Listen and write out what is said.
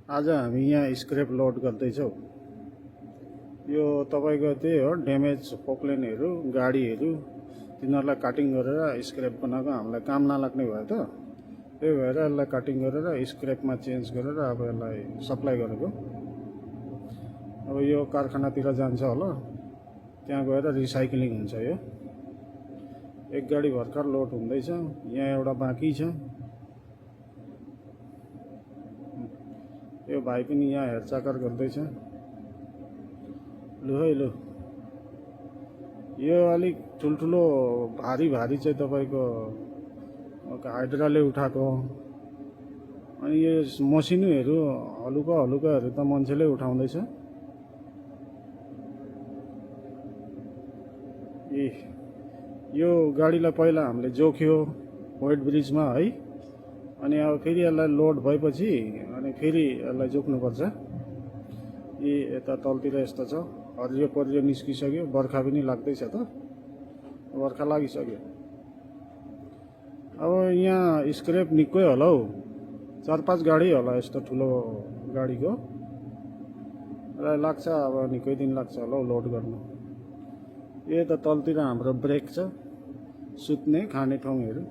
आज हामी यहाँ स्क्रैप लोड गर्दैछौँ। यो तपाईको त्यही हो, ड्यामेज पोक्लेनहरू गाडीहरू तिनीहरूलाई काटिङ गरेर स्क्रैप बनाएको। हामीलाई काम नलाग्ने भयो त, त्यही भएर यसलाई काटिङ गरेर स्क्रैपमा चेन्ज गरेर अब यसलाई सप्लाई गरेको। अब यो कारखानातिर जान्छ होला, त्यहाँ गएर रिसाइक्लिङ हुन्छ। यो एक गाडी भर्खर लोड हुँदैछ, यहाँ एउटा बाँकी छ। यो भाइ पनि यहाँ हेरचाकर गर्दैछ। लु है लु, यो अलिक ठुल्ठुलो भारी चाहिँ तपाईको हाइड्राले उठाएको। अनि यो मसिनोहरू हलुकाहरू त मान्छेले उठाउँदैछ। यो गाडीलाई पहिला हामीले जोख्यो वेट ब्रिजमा है, अनि अब फेरि यसलाई लोड भएपछि अनि फेरि यसलाई जोख्नुपर्छ। यता तलतिर यस्तो छ, हरियो परियो निस्किसक्यो, बर्खा पनि लाग्दैछ त, बर्खा लागिसक्यो। अब यहाँ स्क्रैप निकै होला हौ, 4-5 गाडी होला यस्तो ठुलो गाडीको, र लाग्छ अब निकै दिन लाग्छ होला हौ लोड गर्नु। यता तलतिर हाम्रो ब्रेक छ, सुत्ने खाने ठाउँहरू।